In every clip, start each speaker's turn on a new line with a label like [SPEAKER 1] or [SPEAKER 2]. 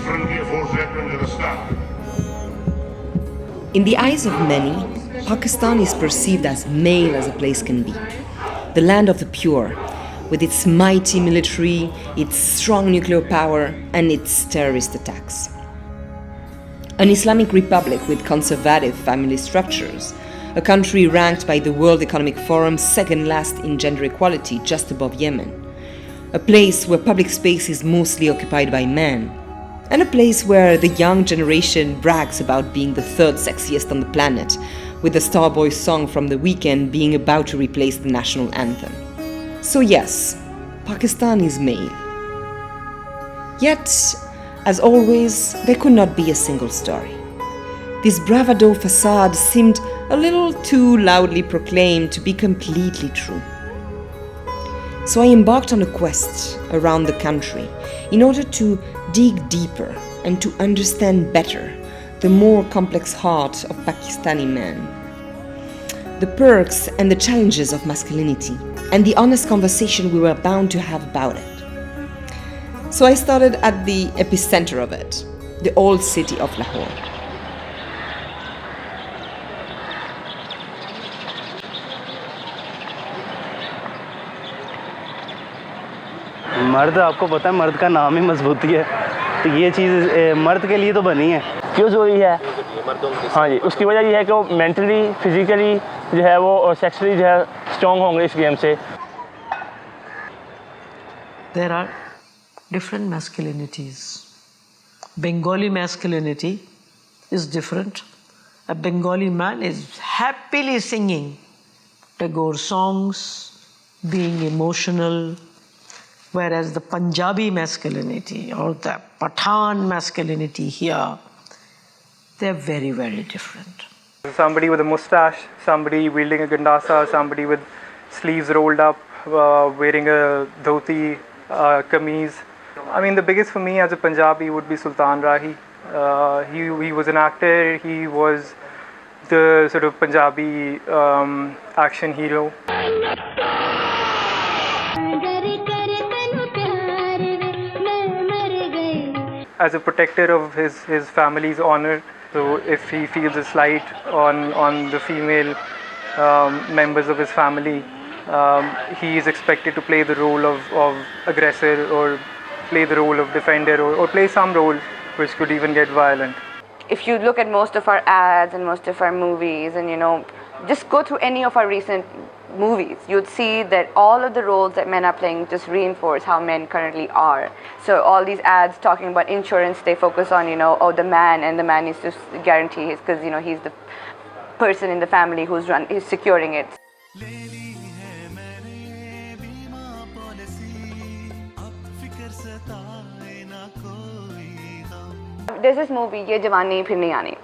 [SPEAKER 1] vriendelijke voorzitter staat.
[SPEAKER 2] In the eyes of many, Pakistan is perceived as male as a place can be. The land of the pure, with its mighty military, its strong nuclear power, and its terrorist attacks. An Islamic republic with conservative family structures, a country ranked by the World Economic Forum second last in gender equality, just above Yemen. A place where public space is mostly occupied by men. And a place where the young generation brags about being the third sexiest on the planet, with the Starboy song from The Weeknd being about to replace the national anthem. So yes, Pakistan is male. Yet, as always, there could not be a single story. This bravado facade seemed a little too loudly proclaimed to be completely true. So I embarked on a quest around the country in order to dig deeper and to understand better the more complex heart of Pakistani men, the perks and the challenges of masculinity, and the honest conversation we were bound to have about it. So I started at the epicenter of it, the old city of Lahore.
[SPEAKER 3] मर्द आपको पता है मर्द का नाम ही मजबूती है तो ये चीज़ मर्द के लिए तो बनी है
[SPEAKER 4] क्यों ज़रूरी है हाँ जी उसकी वजह ये है कि वो मेंटली फिजिकली जो है वो और सेक्सुअली जो है स्ट्रॉन्ग होंगे इस गेम से
[SPEAKER 5] There are different masculinities. Bengali masculinity is different. A Bengali man is happily singing Tagore songs, being emotional, whereas the Punjabi masculinity or the Pathan masculinity here, they're very, very different.
[SPEAKER 6] Somebody with a mustache, somebody wielding a gandasa, somebody with sleeves rolled up, wearing a dhoti, kameez. I mean, the biggest for me as a Punjabi would be Sultan Rahi. He was an actor, he was the sort of Punjabi action hero. As a protector of his family's honor, so if he feels a slight on the female members of his family, he is expected to play the role of aggressor or play the role of defender or play some role which could even get violent.
[SPEAKER 7] If you look at most of our ads and most of our movies and just go through any of our recent movies, you'd see that all of the roles that men are playing just reinforce how men currently are. So all these ads talking about insurance, they focus on, oh, the man, and the man needs to guarantee his, because, he's the person in the family who's securing it. There's this movie, Ye Jawani Phir Nahi Aani.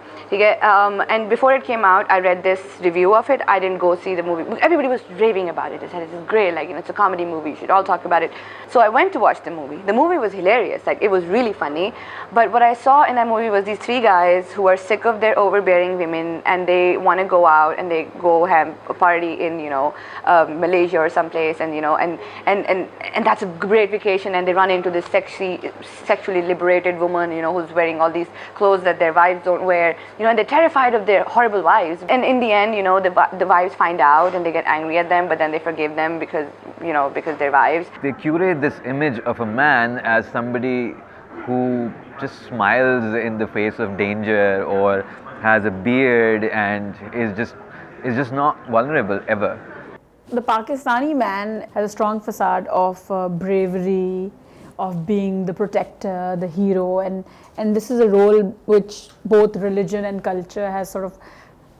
[SPEAKER 7] And before it came out, I read this review of it. I didn't go see the movie. Everybody was raving about it. They said, it's great, it's a comedy movie, you should all talk about it. So I went to watch the movie. The movie was hilarious, it was really funny. But what I saw in that movie was these three guys who are sick of their overbearing women and they want to go out and they go have a party in, Malaysia or someplace and, and that's a great vacation and they run into this sexually liberated woman, who's wearing all these clothes that their wives don't wear. And they're terrified of their horrible wives. And in the end, the wives find out and they get angry at them, but then they forgive them because they're wives.
[SPEAKER 8] They curate this image of a man as somebody who just smiles in the face of danger or has a beard and is just not vulnerable ever.
[SPEAKER 9] The Pakistani man has a strong facade of bravery, of being the protector, the hero, and this is a role which both religion and culture has sort of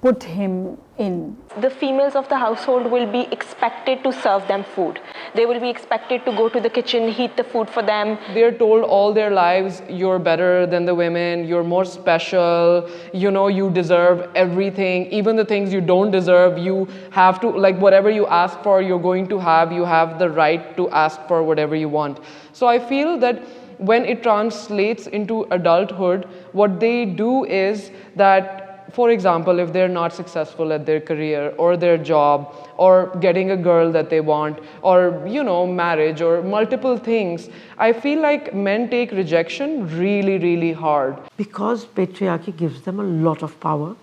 [SPEAKER 9] put him in.
[SPEAKER 10] The females of the household will be expected to serve them food. They will be expected to go to the kitchen, heat the food for them.
[SPEAKER 11] They're told all their lives, you're better than the women, you're more special, you deserve everything, even the things you don't deserve, you have to, whatever you ask for, you're going to have, you have the right to ask for whatever you want. So I feel that when it translates into adulthood, what they do is that for example, if they're not successful at their career or their job or getting a girl that they want or, you know, marriage or multiple things, I feel like men take rejection really, really hard.
[SPEAKER 5] Because patriarchy gives them a lot of power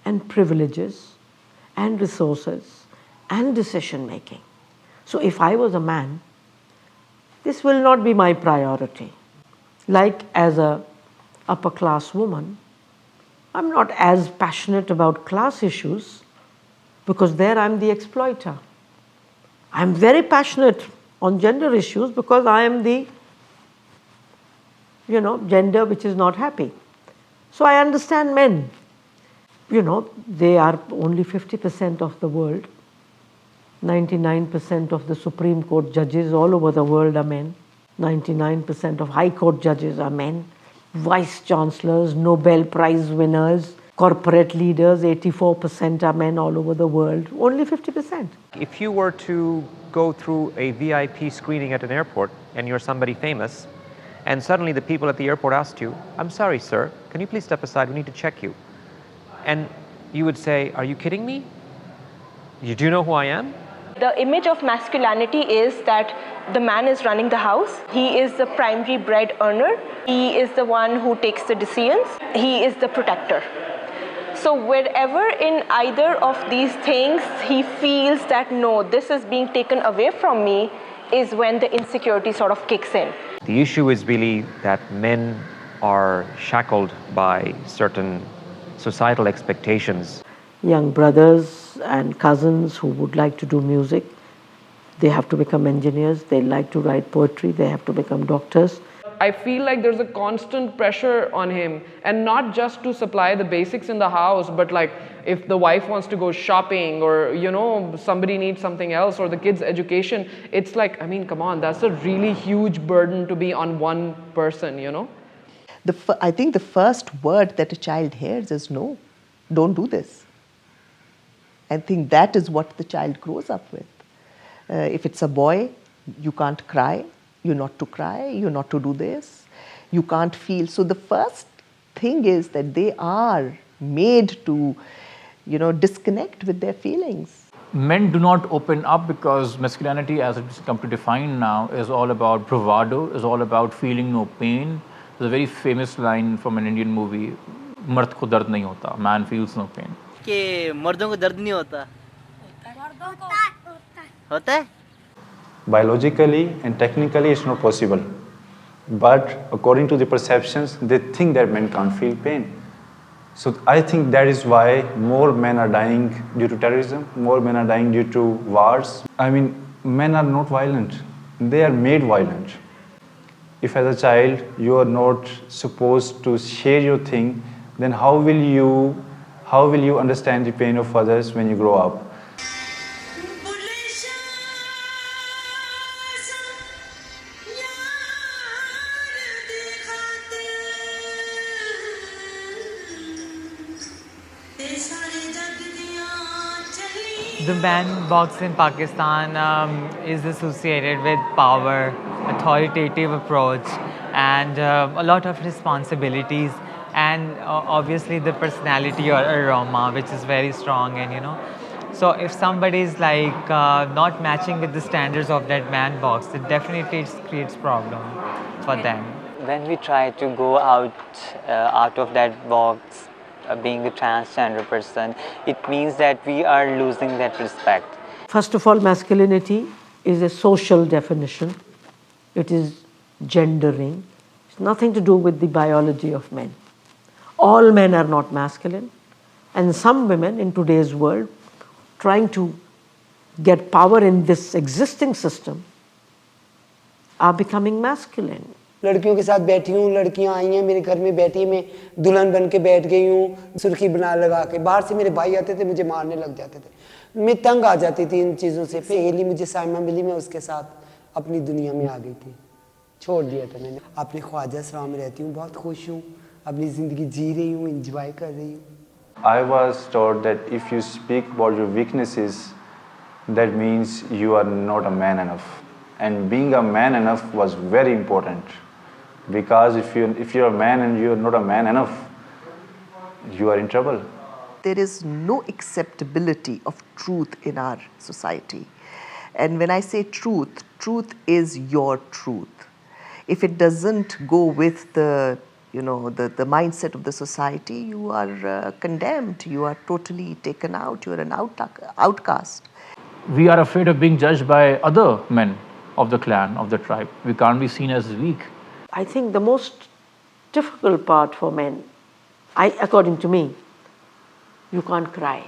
[SPEAKER 5] and privileges and resources and decision making. So if I was a man, this will not be my priority. Like as a upper class woman, I'm not as passionate about class issues because there I'm the exploiter. I'm very passionate on gender issues because I am the, you know, gender which is not happy. So I understand men. You know, they are only 50% of the world. 99% of the Supreme Court judges all over the world are men. 99% of High Court judges are men. Vice Chancellors, Nobel Prize winners, corporate leaders, 84% are men all over the world. Only 50%.
[SPEAKER 12] If you were to go through a VIP screening at an airport and you're somebody famous, and suddenly the people at the airport asked you, "I'm sorry, sir, can you please step aside? We need to check you." And you would say, "Are you kidding me? You do know who I am?"
[SPEAKER 10] The image of masculinity is that the man is running the house. He is the primary bread earner. He is the one who takes the decisions. He is the protector. So wherever in either of these things he feels that no, this is being taken away from me, is when the insecurity sort of kicks in.
[SPEAKER 12] The issue is really that men are shackled by certain societal expectations.
[SPEAKER 5] Young brothers and cousins who would like to do music, they have to become engineers, they like to write poetry, they have to become doctors.
[SPEAKER 11] I feel like there's a constant pressure on him, and not just to supply the basics in the house, but like if the wife wants to go shopping or, you know, somebody needs something else or the kids' education, it's like, I mean, come on, that's a really huge burden to be on one person, you know?
[SPEAKER 13] I think the first word that a child hears is no, don't do this. I think that is what the child grows up with. If it's a boy, you can't cry, you're not to cry, you're not to do this, you can't feel. So the first thing is that they are made to, you know, disconnect with their feelings.
[SPEAKER 14] Men do not open up because masculinity, as it's come to define now, is all about bravado, is all about feeling no pain. There's a very famous line from an Indian movie, "Mard ko dard nahi hota, man feels no pain."
[SPEAKER 15] कि मर्दों को दर्द नहीं होता होता है
[SPEAKER 16] Biologically and technically it's not possible, but according to the perceptions they think that men can't feel pain. So I think that is why more men are dying due to terrorism, more men are dying due to wars. I mean, men are not violent, they are made violent. If as a child you are not supposed to share your thing, then how will you understand the pain of others when you grow up?
[SPEAKER 17] The man box in Pakistan is associated with power, authoritative approach, and a lot of responsibilities, and obviously the personality or aroma, which is very strong. And you know, so if somebody is like not matching with the standards of that man box, it definitely creates problem for them.
[SPEAKER 15] When we try to go out of that box, being a transgender person, it means that we are losing that respect.
[SPEAKER 5] First of all, masculinity is a social definition. It is gendering. It's nothing to do with the biology of men. All men are not masculine, and some women in today's world trying to get power in this existing system are becoming masculine.
[SPEAKER 18] लड़कियों के साथ बैठी हूँ, लड़कियाँ आई हैं मेरे घर में बैठी, मैं दुल्हन बन के बैठ गई हूँ, सुर्खी बना लगा के। बाहर से मेरे भाई आते थे, मुझे मारने लग जाते थे। मैं तंग आ जाती थी इन चीज़ों से। सहेली मुझे साइमा मिली, मैं उसके साथ अपनी दुनिया में आ गई थी, छोड़ दिया था मैंने। अपने ख्वाजा सराह में रहती हूँ, बहुत खुश हूँ, अपनी ज़िंदगी जी रही हूँ, इंजॉय कर रही हूँ।
[SPEAKER 16] I was taught that if you speak about your weaknesses, that means you are not a man enough. And being a man enough was very important. Because if you're a man and you're not a man enough, you are in trouble.
[SPEAKER 13] There is no acceptability of truth in our society. And when I say truth, truth is your truth. If it doesn't go with the mindset of the society, you are condemned, you are totally taken out, you are an outcast.
[SPEAKER 14] We are afraid of being judged by other men of the clan, of the tribe. We can't be seen as weak.
[SPEAKER 5] I think the most difficult part for men, according to me, you can't cry.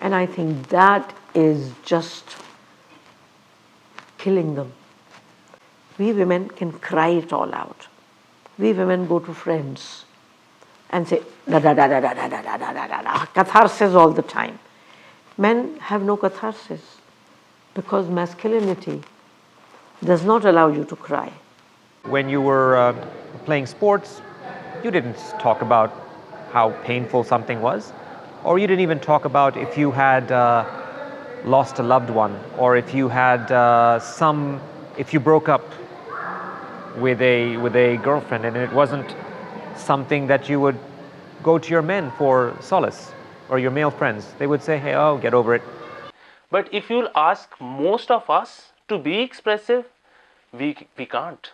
[SPEAKER 5] And I think that is just killing them. We women can cry it all out. We women go to friends and say da da da da da da da da da da da, catharsis all the time. Men have no catharsis because masculinity does not allow you to cry.
[SPEAKER 12] When you were playing sports, you didn't talk about how painful something was, or you didn't even talk about if you had lost a loved one, or if you had if you broke up with a girlfriend, and it wasn't something that you would go to your men for solace, or your male friends. They would say, hey, oh, get over it.
[SPEAKER 4] But if you'll ask most of us to be expressive, we can't.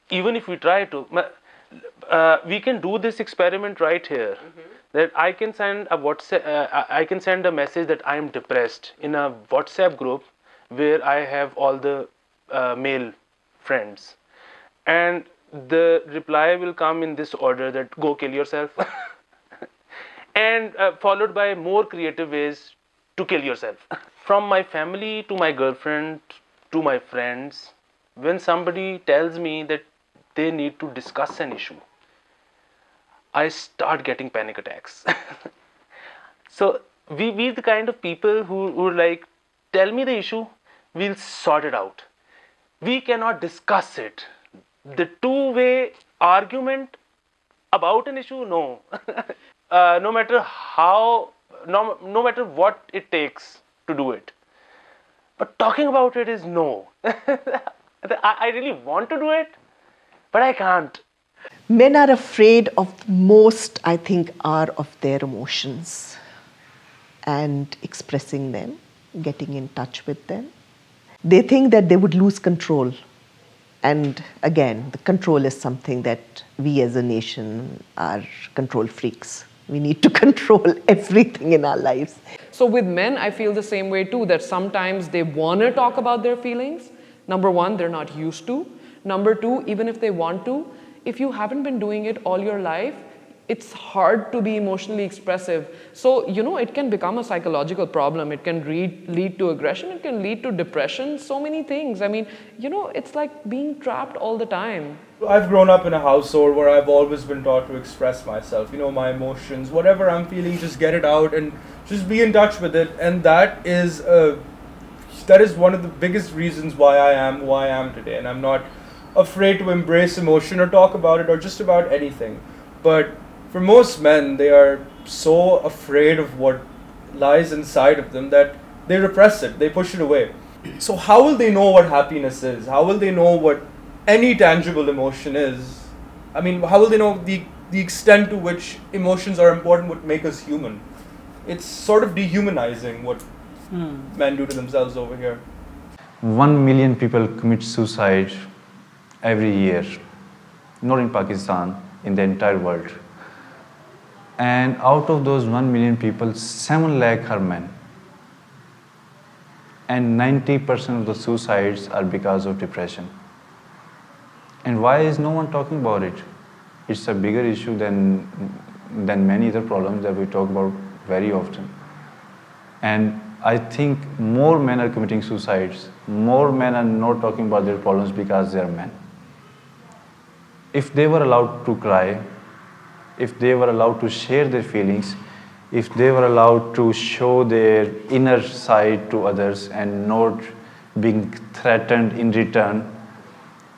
[SPEAKER 4] Even if we try to. We can do this experiment right here. That I can send a WhatsApp, I can send a message that I am depressed in a WhatsApp group where I have all the male friends, and the reply will come in this order, that go kill yourself, and followed by more creative ways to kill yourself. From my family to my girlfriend to my friends, when somebody tells me that they need to discuss an issue, I start getting panic attacks. So we're the kind of people who like, tell me the issue, we'll sort it out. We cannot discuss it. The two-way argument about an issue, no. No matter how, no matter what it takes to do it. But talking about it is no. I really want to do it, but I can't.
[SPEAKER 13] Men are afraid of most, I think, are of their emotions and expressing them, getting in touch with them. They think that they would lose control. And again, the control is something that we as a nation are control freaks. We need to control everything in our lives.
[SPEAKER 11] So with men, I feel the same way too, that sometimes they want to talk about their feelings. Number one, they're not used to. Number two, even if they want to, if you haven't been doing it all your life, it's hard to be emotionally expressive. So, it can become a psychological problem. It can lead to aggression. It can lead to depression. So many things. I mean, it's like being trapped all the time.
[SPEAKER 6] I've grown up in a household where I've always been taught to express myself, my emotions, whatever I'm feeling, just get it out and just be in touch with it. And that is one of the biggest reasons why I am who I am today. And I'm not afraid to embrace emotion or talk about it or just about anything. But for most men, they are so afraid of what lies inside of them that they repress it, they push it away. So how will they know what happiness is? How will they know what any tangible emotion is? I mean, how will they know the extent to which emotions are important, what make us human? It's sort of dehumanizing what men do to themselves over here.
[SPEAKER 16] 1 million people commit suicide every year, not in Pakistan, in the entire world. And out of those 1 million people, 7 lakh are men. And 90% of the suicides are because of depression. And why is no one talking about it? It's a bigger issue than many other problems that we talk about very often. And I think more men are committing suicides. More men are not talking about their problems because they are men. If they were allowed to cry, if they were allowed to share their feelings, if they were allowed to show their inner side to others and not being threatened in return,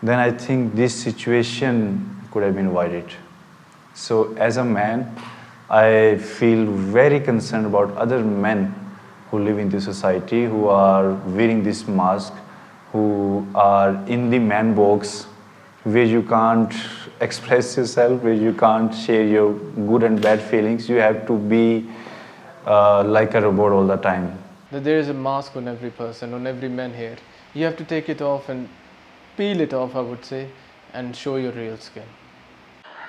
[SPEAKER 16] then I think this situation could have been avoided. So as a man, I feel very concerned about other men who live in this society, who are wearing this mask, who are in the man box, where you can't express yourself, where you can't share your good and bad feelings. You have to be like a robot all the time.
[SPEAKER 19] That there is a mask on every person, on every man here. You have to take it off and peel it off, I would say, and show your real skin.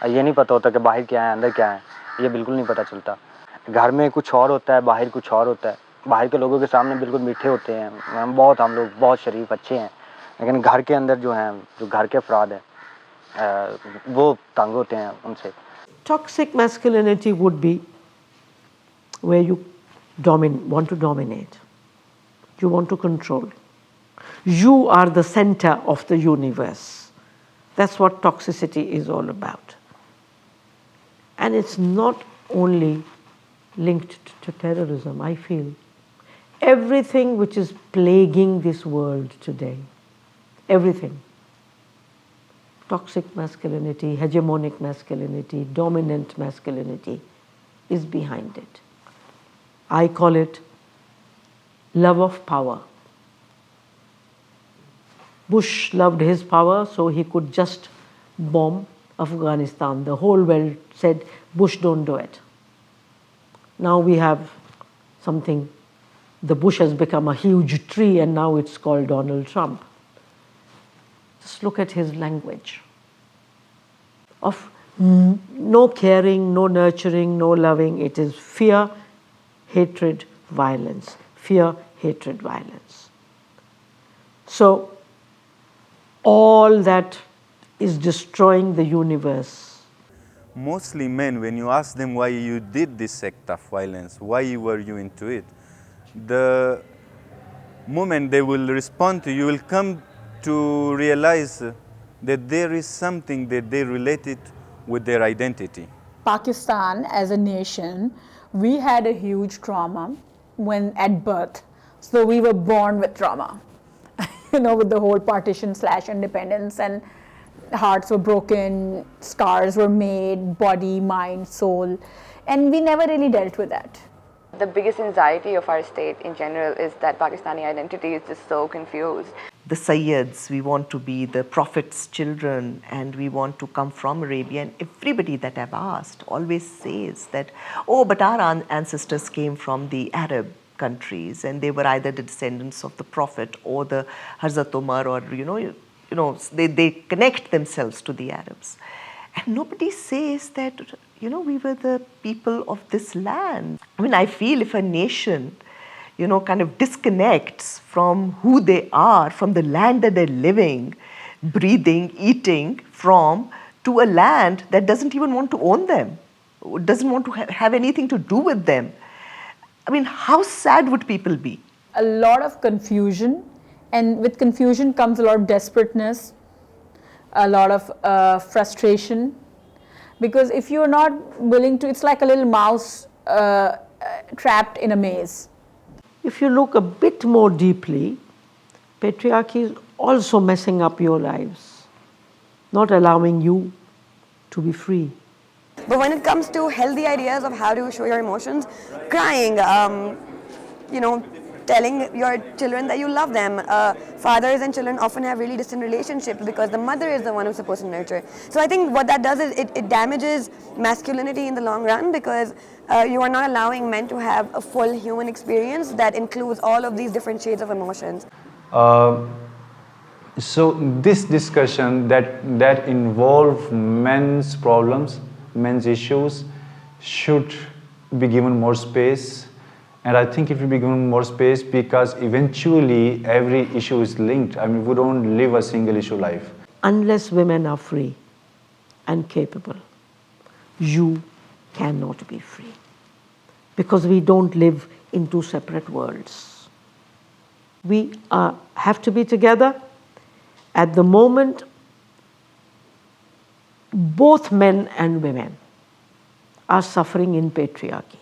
[SPEAKER 3] ये नहीं पता होता कि बाहर क्या है अंदर क्या है, ये बिल्कुल नहीं पता चलता. घर में कुछ और होता है, बाहर कुछ और होता है. बाहर के लोगों के सामने बिल्कुल मीठे होते हैं, हम लोग बहुत शरीफ अच्छे हैं, लेकिन घर के अंदर जो हैं, जो घर के अफराद हैं, वो तंग होते हैं उनसे.
[SPEAKER 5] Toxic masculinity would be where you want to dominate, you want to control. You are the center of the universe. That's what toxicity is all about. And it's not only linked to terrorism, I feel. Everything which is plaguing this world today, everything, toxic masculinity, hegemonic masculinity, dominant masculinity is behind it. I call it love of power. Bush loved his power, so he could just bomb Afghanistan. The whole world said, Bush, don't do it. Now we have something, the bush has become a huge tree and now it's called Donald Trump. Just look at his language of no caring, no nurturing, no loving. It is fear, hatred, violence. Fear, hatred, violence. So all that is destroying the universe.
[SPEAKER 20] Mostly men, when you ask them why you did this act of violence, why were you into it, the moment they will respond to you, will come to realize that there is something that they related with their identity.
[SPEAKER 9] Pakistan as a nation, we had a huge trauma when at birth. So we were born with trauma, with the whole partition / independence, and hearts were broken, scars were made, body, mind, soul, and we never really dealt with that.
[SPEAKER 7] The biggest anxiety of our state in general is that Pakistani identity is just so confused.
[SPEAKER 13] The Sayyids, we want to be the Prophet's children and we want to come from Arabia. And everybody that I've asked always says that, oh, but our ancestors came from the Arab countries and they were either the descendants of the Prophet or the Hazrat Umar, or, they connect themselves to the Arabs. And nobody says that, we were the people of this land. I mean, I feel if a nation, kind of disconnects from who they are, from the land that they're living, breathing, eating from, to a land that doesn't even want to own them, doesn't want to have anything to do with them. I mean, how sad would people be?
[SPEAKER 9] A lot of confusion, and with confusion comes a lot of desperateness, a lot of frustration, because if you're not willing to, it's like a little mouse trapped in a maze.
[SPEAKER 5] If you look a bit more deeply, patriarchy is also messing up your lives, not allowing you to be free.
[SPEAKER 21] But when it comes to healthy ideas of how to show your emotions, crying, telling your children that you love them. Fathers and children often have really distant relationships because the mother is the one who's supposed to nurture. So I think what that does is it damages masculinity in the long run, because you are not allowing men to have a full human experience that includes all of these different shades of emotions.
[SPEAKER 16] So this discussion that involve men's problems, men's issues, should be given more space. And I think it will be given more space because eventually every issue is linked. I mean, we don't live a single issue life.
[SPEAKER 5] Unless women are free and capable, you cannot be free. Because we don't live in two separate worlds. We have to be together. At the moment, both men and women are suffering in patriarchy.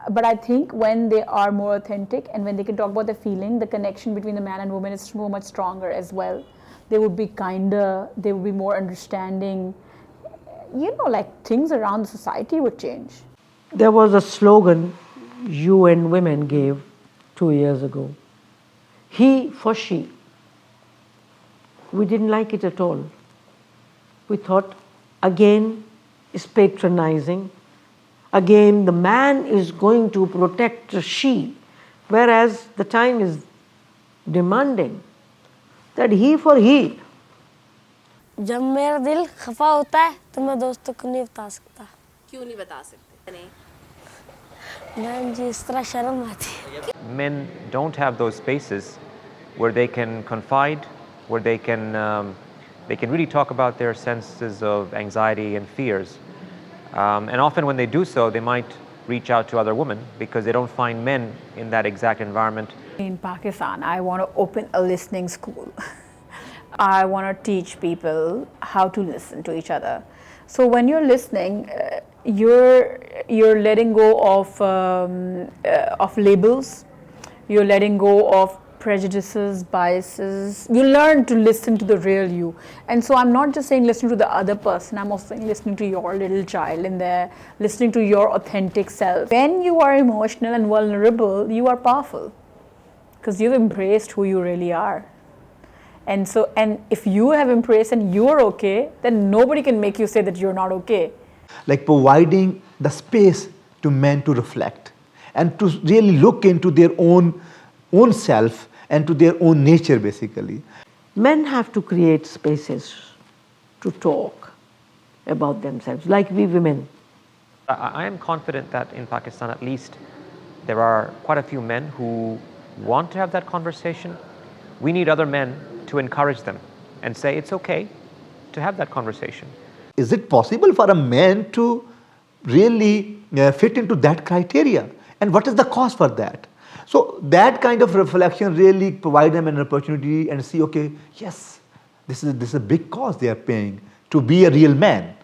[SPEAKER 9] But I think when they are more authentic and when they can talk about their feeling, the connection between the man and woman is so much stronger as well. They would be kinder, they would be more understanding. Things around the society would change.
[SPEAKER 5] There was a slogan UN Women gave 2 years ago. He for she. We didn't like it at all. we thought again is patronizing. Again, the man is going to protect the she, whereas the time is demanding that he for he.
[SPEAKER 1] जब मेरा दिल खफा होता है तो मैं दोस्तों को नहीं बता सकता।
[SPEAKER 22] क्यों नहीं बता सकते? नहीं।
[SPEAKER 1] मैं जिस तरह शर्म आती है।
[SPEAKER 12] Men don't have those spaces where they can confide, where they can really talk about their senses of anxiety and fears. And often when they do so, they might reach out to other women because they don't find men in that exact environment.
[SPEAKER 9] In Pakistan, I want to open a listening school. I want to teach people how to listen to each other. So when you're listening, you're letting go of labels. You're letting go of prejudices, biases. You learn to listen to the real you. And so I'm not just saying listen to the other person, I'm also saying listening to your little child in there, listening to your authentic self. When you are emotional and vulnerable, you are powerful because you've embraced who you really are. And if you have embraced and you're okay, then nobody can make you say that you're not okay.
[SPEAKER 23] Like providing the space to men to reflect and to really look into their own self and to their own nature, basically.
[SPEAKER 5] Men have to create spaces to talk about themselves, like we women.
[SPEAKER 12] I am confident that in Pakistan, at least, there are quite a few men who want to have that conversation. We need other men to encourage them and say it's okay to have that conversation.
[SPEAKER 23] Is it possible for a man to really fit into that criteria? And what is the cost for that? So that kind of reflection really provides them an opportunity and see, okay, yes, this is a big cost they are paying to be a real man.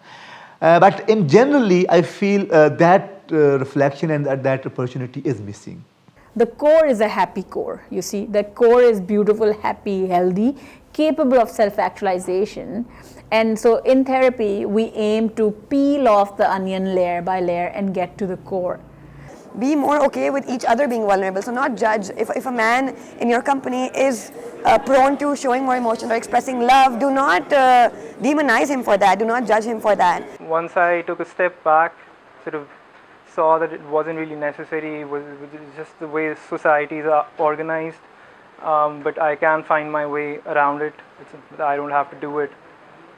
[SPEAKER 23] But in generally, I feel that reflection and that opportunity is missing.
[SPEAKER 9] The core is a happy core, you see. The core is beautiful, happy, healthy, capable of self-actualization. And so in therapy, we aim to peel off the onion layer by layer and get to the core.
[SPEAKER 21] Be more okay with each other being vulnerable. So not judge. If a man in your company is prone to showing more emotion or expressing love, do not demonize him for that. Do not judge him for that.
[SPEAKER 6] Once I took a step back, sort of saw that it wasn't really necessary. It was just the way societies are organized. But I can find my way around it. I don't have to do it.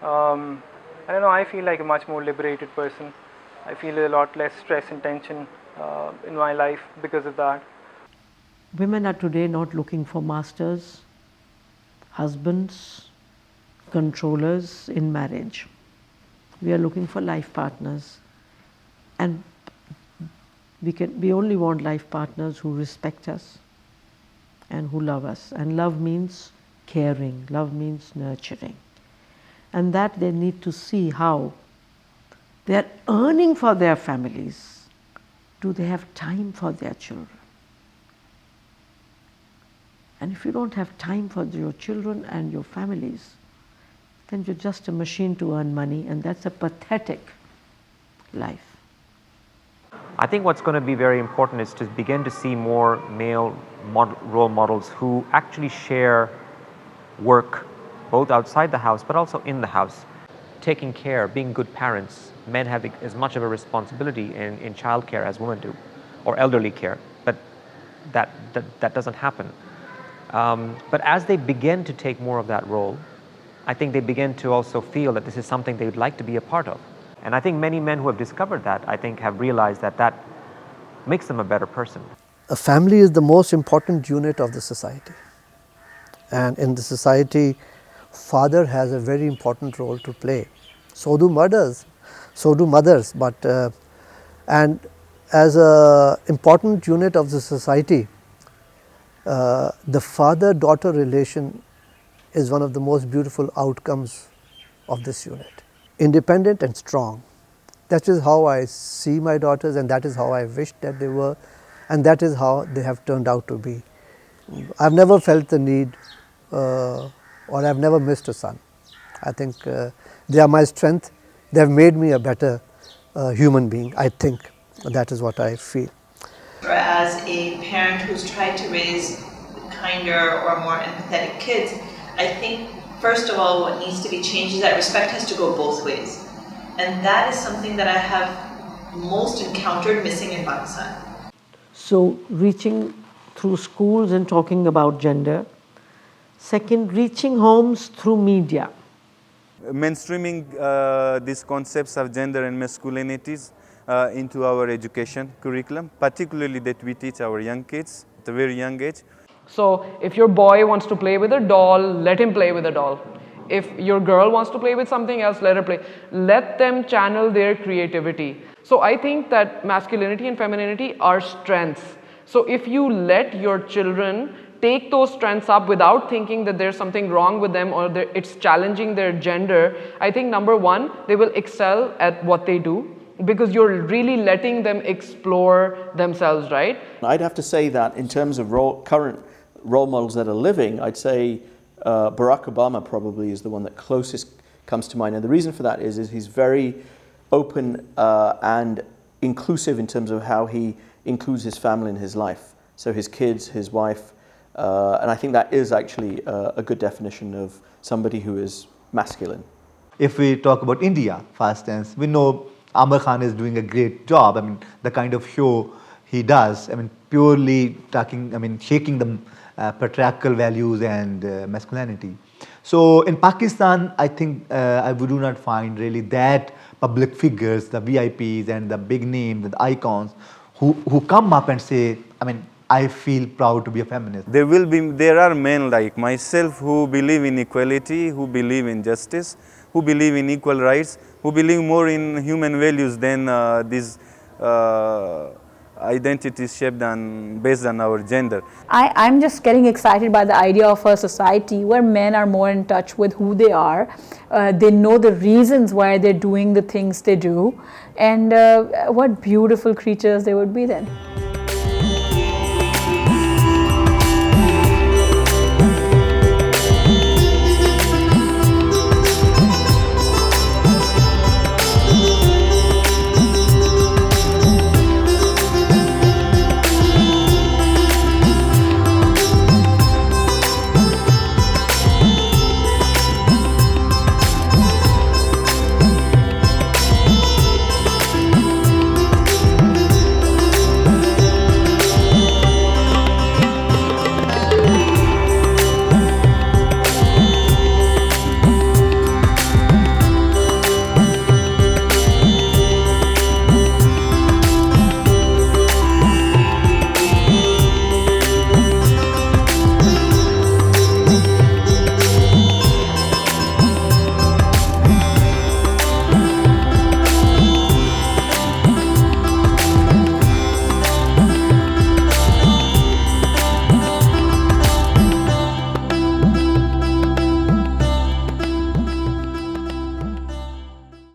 [SPEAKER 6] I don't know, I feel like a much more liberated person. I feel a lot less stress and tension in my life because of that.
[SPEAKER 5] Women are today not looking for masters, husbands, controllers in marriage. We are looking for life partners. And we only want life partners who respect us and who love us. And love means caring, love means nurturing. And that they need to see how they are earning for their families. Do they have time for their children? And if you don't have time for your children and your families, then you're just a machine to earn money, and that's a pathetic life.
[SPEAKER 12] I think what's going to be very important is to begin to see more male role models who actually share work both outside the house but also in the house. Taking care, being good parents. Men have as much of a responsibility in childcare as women do, or elderly care, but that doesn't happen. But as they begin to take more of that role, I think they begin to also feel that this is something they would like to be a part of. And I think many men who have discovered that, I think, have realized that makes them a better person.
[SPEAKER 24] A family is the most important unit of the society. And in the society, father has a very important role to play. So do mothers. But and as an important unit of the society, the father-daughter relation is one of the most beautiful outcomes of this unit. Independent and strong. That is how I see my daughters, and that is how I wish that they were, and that is how they have turned out to be. I've never felt the need or I've never missed a son. I think they are my strength. They have made me a better human being, I think. That is what I feel.
[SPEAKER 25] As a parent who's tried to raise kinder or more empathetic kids, I think first of all, what needs to be changed is that respect has to go both ways. And that is something that I have most encountered missing in Pakistan.
[SPEAKER 5] So reaching through schools and talking about gender. Second, reaching homes through media.
[SPEAKER 20] Mainstreaming these concepts of gender and masculinities into our education curriculum, particularly that we teach our young kids at a very young age.
[SPEAKER 11] So if your boy wants to play with a doll, let him play with a doll. If your girl wants to play with something else, let her play. Let them channel their creativity. So I think that masculinity and femininity are strengths. So if you let your children take those strengths up without thinking that there's something wrong with them or it's challenging their gender, I think number one, they will excel at what they do because you're really letting them explore themselves, right?
[SPEAKER 2] I'd have to say that in terms of current role models that are living, I'd say Barack Obama probably is the one that closest comes to mind. And the reason for that is he's very open and inclusive in terms of how he includes his family in his life. So his kids, his wife, and I think that is actually a good definition of somebody who is masculine.
[SPEAKER 23] If we talk about India, for instance, we know Amar Khan is doing a great job. I mean, the kind of show he does, I mean, purely talking, I mean, shaking the patriarchal values and masculinity. So in Pakistan, I think we do not find really that public figures, the VIPs and the big names, the icons, who come up and say, I mean, I feel proud to be a feminist.
[SPEAKER 20] There are men like myself who believe in equality, who believe in justice, who believe in equal rights, who believe more in human values than these identities shaped based on our gender.
[SPEAKER 9] I'm just getting excited by the idea of a society where men are more in touch with who they are. They know the reasons why they're doing the things they do, and what beautiful creatures they would be then.